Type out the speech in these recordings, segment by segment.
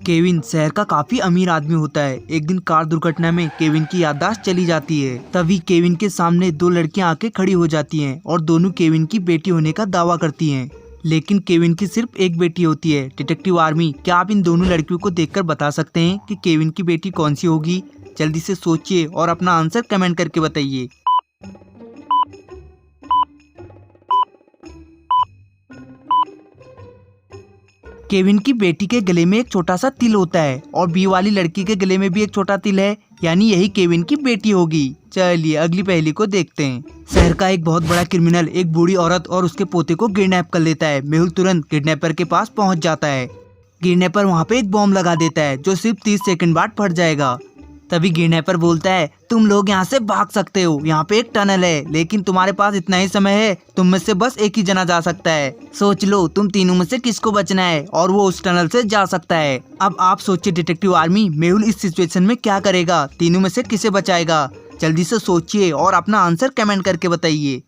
Kevin शहर का काफी अमीर आदमी होता है। एक दिन कार दुर्घटना में केविन की याददाश्त चली जाती है। तभी केविन के सामने दो लड़कियां आके खड़ी हो जाती हैं और दोनों केविन की बेटी होने का दावा करती हैं। लेकिन केविन की सिर्फ एक बेटी होती है। डिटेक्टिव आर्मी, क्या आप इन दोनों लड़कियों को देखकर बता सकते हैं कि केविन की बेटी कौन सी होगी? जल्दी से सोचिए और अपना आंसर कमेंट करके बताइए। केविन की बेटी के गले में एक छोटा सा तिल होता है और बी वाली लड़की के गले में भी एक छोटा तिल है, यानी यही केविन की बेटी होगी। चलिए अगली पहेली को देखते हैं। शहर का एक बहुत बड़ा क्रिमिनल एक बूढ़ी औरत और उसके पोते को किडनैप कर लेता है। मेहुल तुरंत किडनैपर के पास पहुंच जाता है। किडनैपर वहां पे एक बॉम्ब लगा देता है जो सिर्फ 30 सेकंड बाद फट जाएगा। तभी किडनैपर बोलता है, तुम लोग यहाँ से भाग सकते हो, यहाँ पे एक टनल है, लेकिन तुम्हारे पास इतना ही समय है, तुम में से बस एक ही जना जा सकता है। सोच लो तुम तीनों में से किसको बचना है और वो उस टनल से जा सकता है। अब आप सोचिए डिटेक्टिव आर्मी, मेहुल इस सिचुएशन में क्या करेगा? तीनों में से किसे बचाएगा? जल्दी से सोचिए और अपना आंसर कमेंट करके बताइए।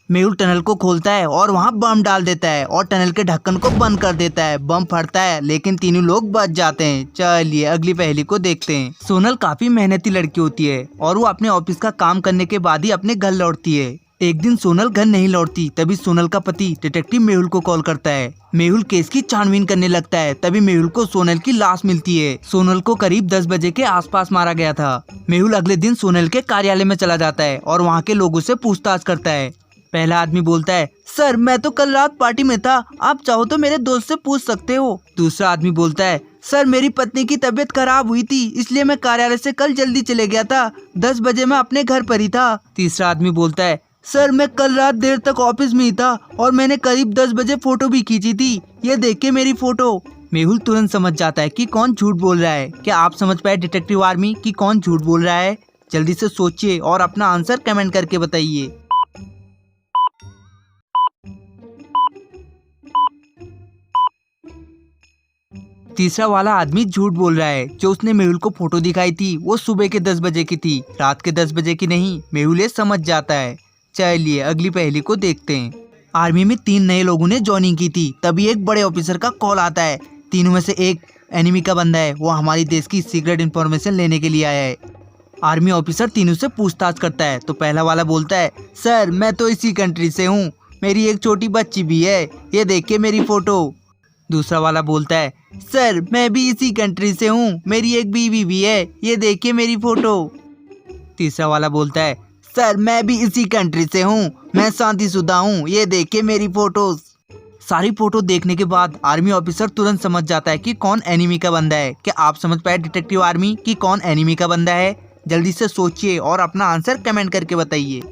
मेहुल टनल को खोलता है और वहाँ बम डाल देता है और टनल के ढक्कन को बंद कर देता है। बम फटता है लेकिन तीनों लोग बच जाते हैं। चलिए अगली पहेली को देखते हैं। सोनल काफी मेहनती लड़की होती है और वो अपने ऑफिस का काम करने के बाद ही अपने घर लौटती है। एक दिन सोनल घर नहीं लौटती, तभी सोनल का पति डिटेक्टिव मेहुल को कॉल करता है। मेहुल केस की छानबीन करने लगता है। तभी मेहुल को सोनल की लाश मिलती है। सोनल को करीब 10 बजे के आसपास मारा गया था। मेहुल अगले दिन सोनल के कार्यालय में चला जाता है और वहाँ के लोगों से पूछताछ करता है। पहला आदमी बोलता है, सर मैं तो कल रात पार्टी में था, आप चाहो तो मेरे दोस्त से पूछ सकते हो। दूसरा आदमी बोलता है, सर मेरी पत्नी की तबीयत खराब हुई थी, इसलिए मैं कार्यालय से कल जल्दी चले गया था, 10 बजे मैं अपने घर पर ही था। तीसरा आदमी बोलता है, सर मैं कल रात देर तक ऑफिस में ही था और मैंने करीब 10 बजे फोटो भी खींची थी, ये देखिए मेरी फोटो। मेहुल तुरंत समझ जाता है कि कौन झूठ बोल रहा है। क्या आप समझ पाए डिटेक्टिव आर्मी कि कौन झूठ बोल रहा है? जल्दी से सोचिए और अपना आंसर कमेंट करके बताइए। तीसरा वाला आदमी झूठ बोल रहा है। जो उसने मेहुल को फोटो दिखाई थी वो सुबह के 10 बजे की थी, रात के 10 बजे की नहीं। मेहुल ये समझ जाता है। चलिए अगली पहेली को देखते हैं। आर्मी में 3 नए लोगों ने ज्वाइनिंग की थी। तभी एक बड़े ऑफिसर का कॉल आता है। तीनों में से एक एनिमी का बंदा है, वो हमारी देश की सीक्रेट इन्फॉर्मेशन लेने के लिए आया है। आर्मी ऑफिसर तीनों से पूछताछ करता है तो पहला वाला बोलता है, सर मैं तो इसी कंट्री से हूँ, मेरी एक छोटी बच्ची भी है, ये देखिए मेरी फोटो। दूसरा वाला बोलता है, सर मैं भी इसी कंट्री से हूँ, मेरी एक बीवी भी है, ये देखिए मेरी फोटो। तीसरा वाला बोलता है, सर मैं भी इसी कंट्री से हूँ, मैं शादीशुदा हूँ, ये देखिए मेरी फोटोज। सारी फोटो देखने के बाद आर्मी ऑफिसर तुरंत समझ जाता है कि कौन एनिमी का बंदा है। क्या आप समझ पाए डिटेक्टिव आर्मी कि कौन एनिमी का बंदा है? जल्दी से सोचिए और अपना आंसर कमेंट करके बताइए।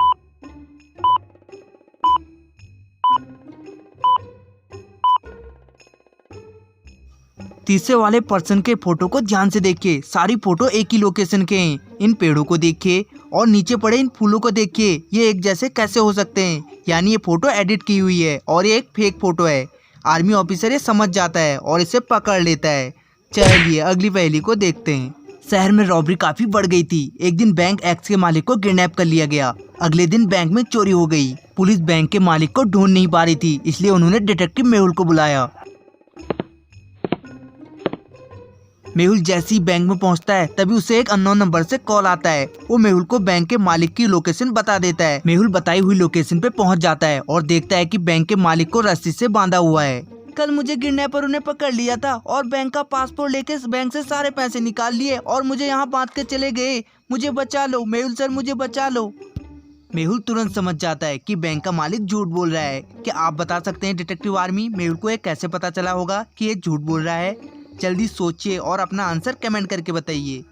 तीसरे वाले पर्सन के फोटो को ध्यान से देखिए। सारी फोटो एक ही लोकेशन के हैं। इन पेड़ों को देखिए और नीचे पड़े इन फूलों को देखिए, ये एक जैसे कैसे हो सकते हैं? यानी ये फोटो एडिट की हुई है और ये एक फेक फोटो है। आर्मी ऑफिसर ये समझ जाता है और इसे पकड़ लेता है। चलिए अगली पहेली को देखते हैं। शहर में रॉबरी काफी बढ़ गई थी। एक दिन बैंक एक्स के मालिक को किडनैप कर लिया गया। अगले दिन बैंक में चोरी हो गई। पुलिस बैंक के मालिक को ढूंढ नहीं पा रही थी, इसलिए उन्होंने डिटेक्टिव मेहुल को बुलाया। मेहुल जैसे ही बैंक में पहुंचता है तभी उसे एक अननोन नंबर से कॉल आता है। वो मेहुल को बैंक के मालिक की लोकेशन बता देता है। मेहुल बताई हुई लोकेशन पे पहुंच जाता है और देखता है कि बैंक के मालिक को रस्सी से बांधा हुआ है। कल मुझे किडनैपरों ने पकड़ लिया था और बैंक का पासपोर्ट लेके बैंक से सारे पैसे निकाल लिए और मुझे यहाँ बांध के चले गए। मुझे बचा लो मेहुल सर, मुझे बचा लो। मेहुल तुरंत समझ जाता है कि बैंक का मालिक झूठ बोल रहा है। क्या आप बता सकते हैं डिटेक्टिव आर्मी, मेहुल को ये कैसे पता चला होगा कि ये झूठ बोल रहा है? जल्दी सोचिए और अपना आंसर कमेंट करके बताइए।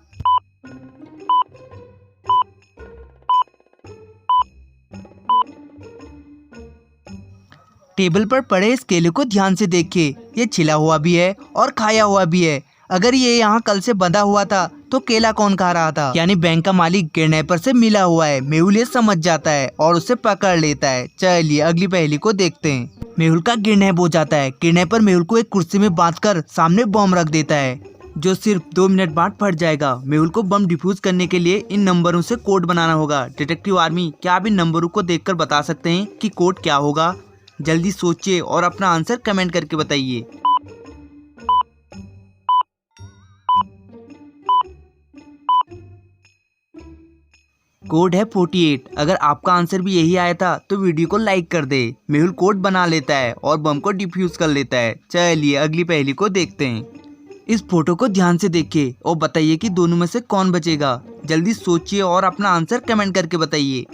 टेबल पर पड़े इस केले को ध्यान से देखिए। ये छिला हुआ भी है और खाया हुआ भी है। अगर ये यहाँ कल से बंधा हुआ था तो केला कौन खा रहा था? यानी बैंक का मालिक किडनैपर से मिला हुआ है। मेहुल ये समझ जाता है और उसे पकड़ लेता है। चलिए अगली पहेली को देखते हैं। मेहुल का किडनैप हो जाता है। किडनैपर मेहुल को एक कुर्सी में बांधकर सामने बॉम्ब रख देता है। जो सिर्फ 2 मिनट बाद फट जाएगा। मेहुल को बम डिफ्यूज करने के लिए इन नंबरों से कोड बनाना होगा। डिटेक्टिव आर्मी, क्या आप इन नंबरों को देखकर बता सकते हैं कि कोड क्या होगा? जल्दी सोचिए और अपना आंसर कमेंट करके बताइए। कोड है 48। अगर आपका आंसर भी यही आया था तो वीडियो को लाइक कर दे। मेहुल कोड बना लेता है और बम को डिफ्यूज कर लेता है। चलिए अगली पहेली को देखते हैं। इस फोटो को ध्यान से देखिए और बताइए कि दोनों में से कौन बचेगा। जल्दी सोचिए और अपना आंसर कमेंट करके बताइए।